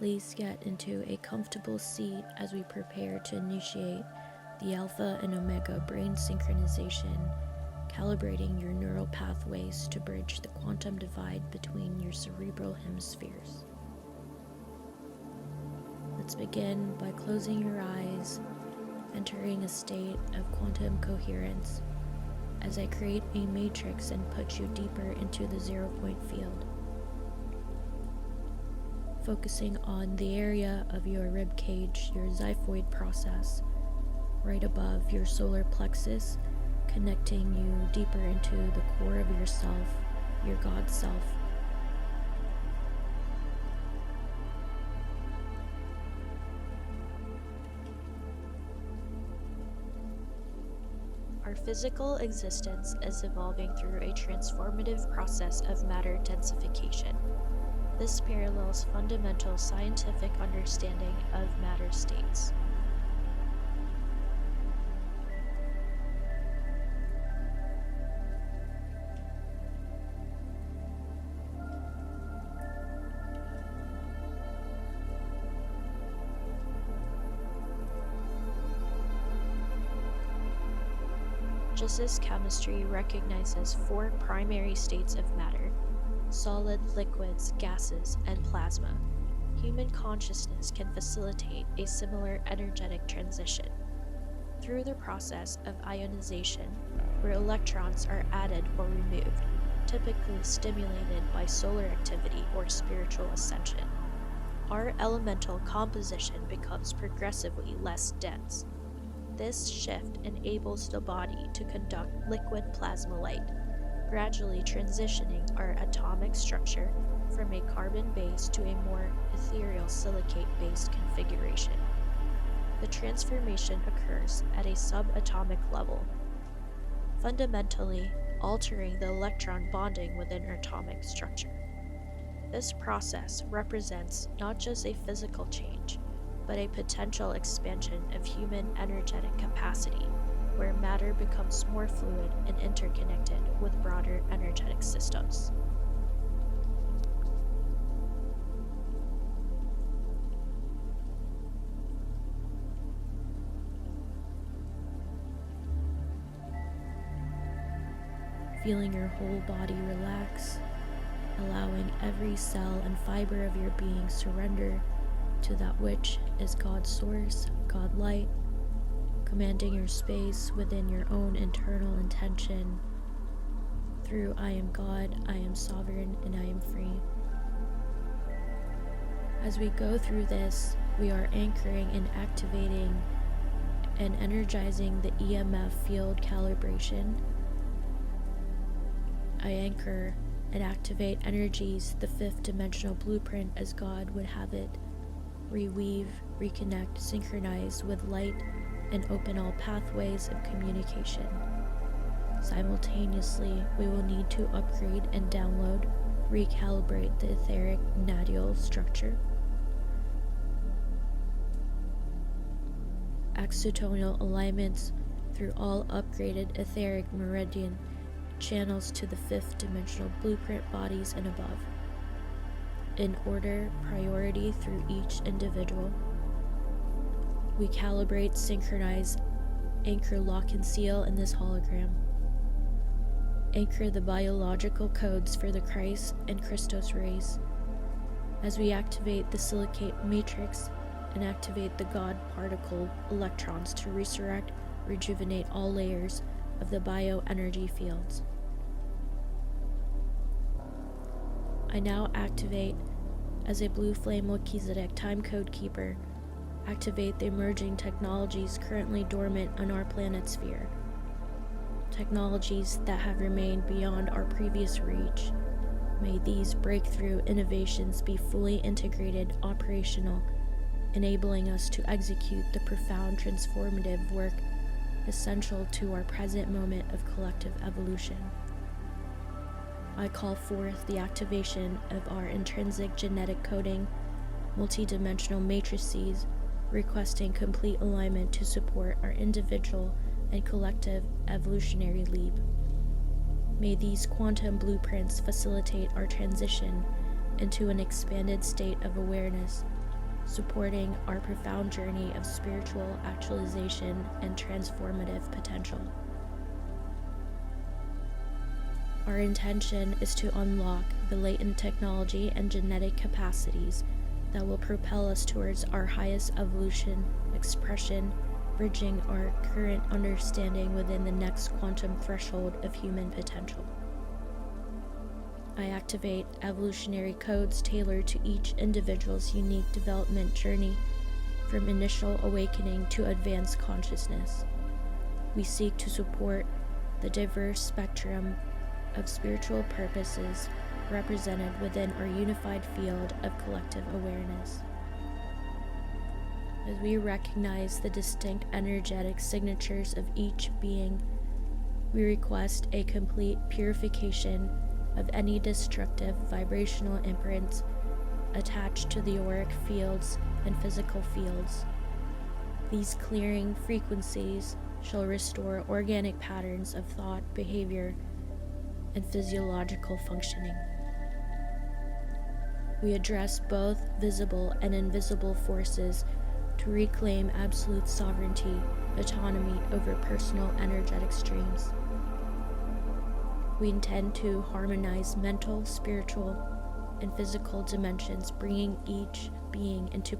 Please get into a comfortable seat as we prepare to initiate the Alpha and Omega brain synchronization, calibrating your neural pathways to bridge the quantum divide between your cerebral hemispheres. Let's begin by closing your eyes, entering a state of quantum coherence as I create a matrix and put you deeper into the 0-point field. Focusing on the area of your rib cage, your xiphoid process, right above your solar plexus, connecting you deeper into the core of yourself, your God self. Our physical existence is evolving through a transformative process of matter densification. This parallels fundamental scientific understanding of matter states. Just as chemistry recognizes 4 primary states of matter: solid, liquids, gases, and plasma, human consciousness can facilitate a similar energetic transition through the process of ionization, where electrons are added or removed, typically stimulated by solar activity or spiritual ascension. Our elemental composition becomes progressively less dense. This shift enables the body to conduct liquid plasma light, gradually transitioning our atomic structure from a carbon-based to a more ethereal silicate-based configuration. The transformation occurs at a subatomic level, fundamentally altering the electron bonding within our atomic structure. This process represents not just a physical change, but a potential expansion of human energetic capacity, where matter becomes more fluid and interconnected with broader energetic systems. Feeling your whole body relax, allowing every cell and fiber of your being surrender to that which is God's source, God light, commanding your space within your own internal intention through I am God, I am sovereign, and I am free. As we go through this, we are anchoring and activating and energizing the EMF field calibration. I anchor and activate energies, the 5th dimensional blueprint as God would have it, reweave, reconnect, synchronize with light, and open all pathways of communication. Simultaneously, we will need to upgrade and download, recalibrate the etheric nodule structure, exotonal alignments through all upgraded etheric meridian channels to the 5th dimensional blueprint bodies and above. In order, priority through each individual. We calibrate, synchronize, anchor, lock, and seal in this hologram. Anchor the biological codes for the Christ and Christos race. As we activate the silicate matrix and activate the God particle electrons to resurrect, rejuvenate all layers of the bioenergy fields. I now activate, as a blue flame Melchizedek time code keeper, activate the emerging technologies currently dormant on our planet sphere. Technologies that have remained beyond our previous reach. May these breakthrough innovations be fully integrated, operational, enabling us to execute the profound transformative work essential to our present moment of collective evolution. I call forth the activation of our intrinsic genetic coding, multidimensional matrices, requesting complete alignment to support our individual and collective evolutionary leap. May these quantum blueprints facilitate our transition into an expanded state of awareness, supporting our profound journey of spiritual actualization and transformative potential. Our intention is to unlock the latent technology and genetic capacities that will propel us towards our highest evolution expression, bridging our current understanding within the next quantum threshold of human potential. I activate evolutionary codes tailored to each individual's unique development journey, from initial awakening to advanced consciousness. We seek to support the diverse spectrum of spiritual purposes represented within our unified field of collective awareness. As we recognize the distinct energetic signatures of each being, we request a complete purification of any destructive vibrational imprints attached to the auric fields and physical fields. These clearing frequencies shall restore organic patterns of thought, behavior, and physiological functioning. We address both visible and invisible forces to reclaim absolute sovereignty, autonomy over personal energetic streams. We intend to harmonize mental, spiritual, and physical dimensions, bringing each being into